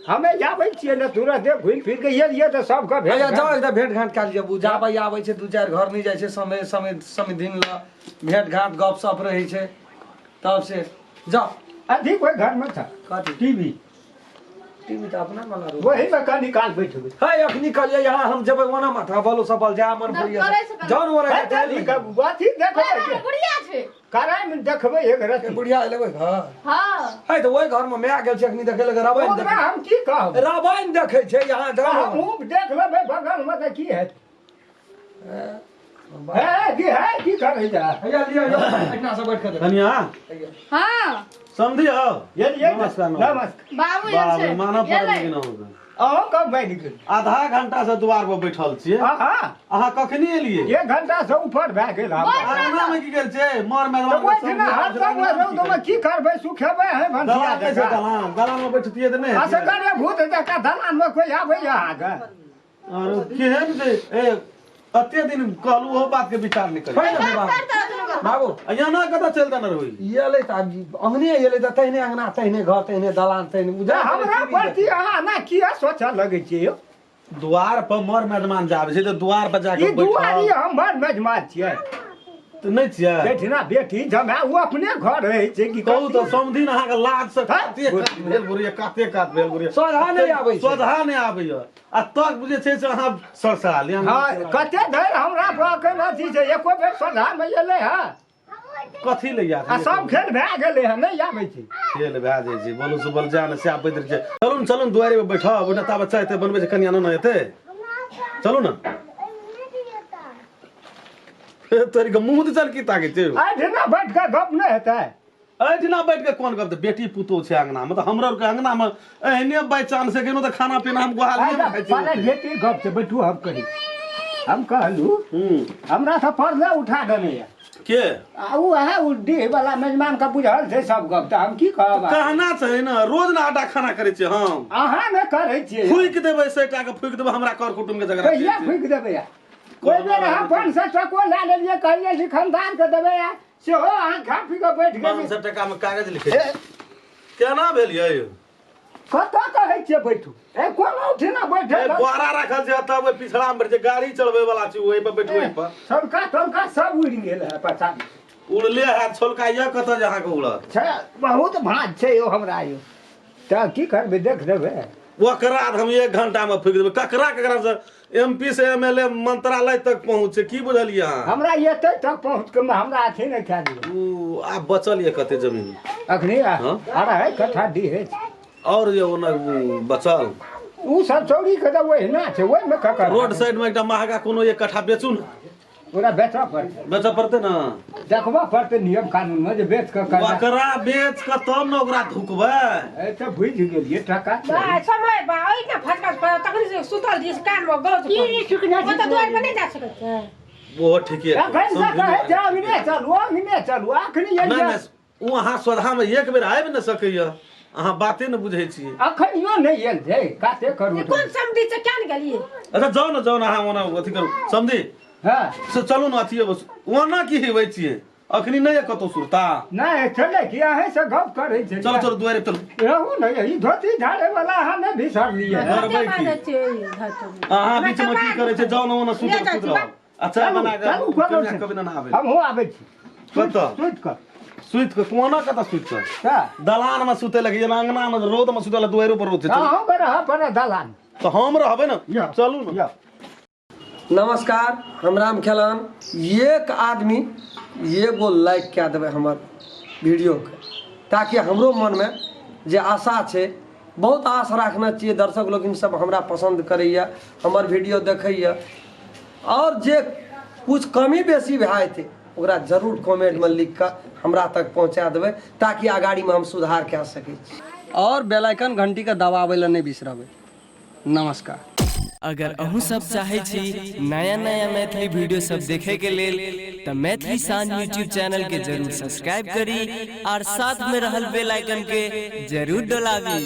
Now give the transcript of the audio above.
हमें जाबै छियै ने तुरंत घुमि फिर के ये तो सबके भेट जाओ एकदम भेंट घाट कर लिया जाबै आबै छै 2-4 घर नहीं जाइ छै समय समय समय दिन ल भेंट घाट गप सप रहै छै तब से जाओ अधिक कोई घर में था कथी टीवी टीवी तो अपना वाला रो वही में का निकाल बैठबे है अखनी कहलिए यहाँ हम जेबै ओना माथा बोलो सबल जा मन भरिया जान ओरा के तेली का बाती देखबै बुढ़िया छै कराय में देखबै एक रति बुढ़िया लेबै घर हां है तो ओइ घर में मैं गेल छै अखनी देखे लगे रावण ओकरा हम की कहब रावण देखे छै यहाँ जाओ हम देख लेबै बगल में त की हैत है की करै जा हैया लिया इतना सब बैठ के कन्या हां समझी हो ये नमस्कार नमस्कार बाबू यहाँ छै मानव पड़ल कि न होगा अहो कब बैठ गेल आधा घंटा से द्वार पर बैठल छियै हां अहाँ कखनी एलियै 1 घंटा से ऊपर भए गेल हम आंगना में की गेल छै मर में तो बैठ ना हाथ सब रौद में की करबै सुखेबै है भंसिया दलान कैसे दलान दलान में बैठतियै त नहीं असगरे भूत जका दलान में कोई आबै यहाँ आगे अरे केहन छै ए कते दिन कहलू हो बात के विचार नहीं करी बाबू यहाँ ना कतऽ चल देने रही ये ले त अंगने ये ले त तहने अंगना तहने घर तहने दलान तहने बुझा हमरा प्रति अहाँ ना किया सोचऽ लगै छियै यौ द्वार पर मर मेहमान जाबे छै त द्वार पर जाके ई दुआरी हमर मेजमान छियै त नहीं छियै बेटिना बेटी जमे ओ अपने घर रहै छै कि कहू त समधिन अहाँ के लाज से काते भेल बुढ़िया काते कात भेल बुढ़िया सोझा नहीं आबै छै सोझा नहीं आबैया आ तक बुझे छै से अहाँ सरसाल हां कते धरि हमरा पर अथी छै एको बेर सोझा में एलै है कथी ले यार आ सब खेल भए गेलै है नहीं आबै छै खेल भए जाइ छै बोलू से बोल जाने से आप बैठ छै चलू न दुआरे पे बैठा बेटा ता बच्चा एते बनबै छै कन्या न एते चलू न तोरी के मुंह चल की ताके छै एहिठिना बैठ के गप नहीं हेतै एहिठिना बैठ के कोन गप बेटी पुतो छै अंगना में त हमरा के अंगना में एहने बाय चांस से केनो त खाना पीना हम गुहालिए में खाइ पहले छी बेटी गप से बैठू हम कही हम कहलू हमरा से पर्दा उठा देने है के आ उ है उ डीह वाला मेजमान का बुझल छै सब गप त हम की कहब कहना छै न रोज न आटा खाना करे छै हम अहाँ ने करै छियै फूक देबै सेटा के फूक देबै हमरा कर कुटुम के झगड़ा कहिया फूक देबै या कोई बेर हम 500 टको ला लेलिए कहिए कि खानदान के देबै या सेहो अहाँ खा पी के बैठ गेलिए 500 टका में कागज लिखे केना भेल यै कतऽ कहै छियै बैठू ए कोनो उठिना बैठे बोरा रखल छै तब पिछड़ा में बैठ छै गाड़ी चलबै वाला छै ओहि पर बैठबै पर सबका सब उड़ि गेल है पता उड़ले है छोलका ये कत जहाँ के उड़त छै बहुत भाँज छै यौ हमरा यौ त की करबै देख देबै ओकरा हम 1 घंटा में फूक देबै ककरा ककरा से एमपी से एमएलए मंत्रालय तक पहुँचे की बुझलियै अहाँ हमरा एते तक पहुँच के हमरा अथी नहीं खा दियो ऊ आब बचल ये कते जमीन अखनी अरे कट्ठा डी है और ये ओना बचल उ सब चौड़ी के त ओहिना छै ओहि में ककर रोड साइड में एकटा महंगा कोनो 1 कट्ठा बेचू न पूरा बेचऽ पड़तै बेचऽ पड़तै न देखबा पड़तै नियम कानून में जे बेच के कर ओकरा बेच के तब न ओकरा धुकबै ए त बुझ गेलिए टका बा समय बा ओइ ना फटका पर तखनी से सुतल दिस कान में गौत की सुकना ओ त द्वार पर नहीं जा सकत है वो ठीके अखन से कहे जाओ ने चलू अखनी ये नहीं नहीं उ अहाँ स्वधा में एक बेर आबि न सकैया अहाँ बाते न बुझै छियै अखन यो नहीं आयल छै काते करू कौन समझी से क्या गेलिए अच्छा जाओ न अहाँ ओना अथी करू समझी हां से चलू न अथी बस ओना की हेबै छियै अखनी नहीं कतौ सुरता नहीं चले कि अहे से गप करे छै चलो दुआरे चलो रहू नहीं ई धोती झाड़े वाला हमें भी सर लिया अहाँ बीच में की करे छै जाओ न ओना सुत रहो अच्छा बना के कभी ना आबे हम हो आबै छी कत सुत के कोना कत सुत के का दलान में सुते लगे अंगना में रोड में सुते दुआरे पर रोते हां हम रह पर दलान तो हम रहबे न चलू न नमस्कार हम राम खेलान एक आदमी एगो लाइक क्या देवे हमर वीडियो के ताकि हमरो मन में जे आशा छै बहुत आश रखना चाहिए दर्शक लोग सब हमरा पसंद करैया हमर वीडियो देखैया और जे कुछ कमी बेसी भए थे ओकरा जरूर कमेंट में लिख कर हमरा तक पहुँचा देबै ताकि आगाड़ी में हम सुधार कए सकै छी और बेल आइकन घंटी के दबाबै ला नहीं बिसरबै नमस्कार अगर अहू सब चाहे छी नया नया मैथिली वीडियो सब देखे के लेल त मैथिली शान यूट्यूब चैनल के जरूर सब्सक्राइब करी और साथ में रहल बेल आइकन के जरूर दबावी।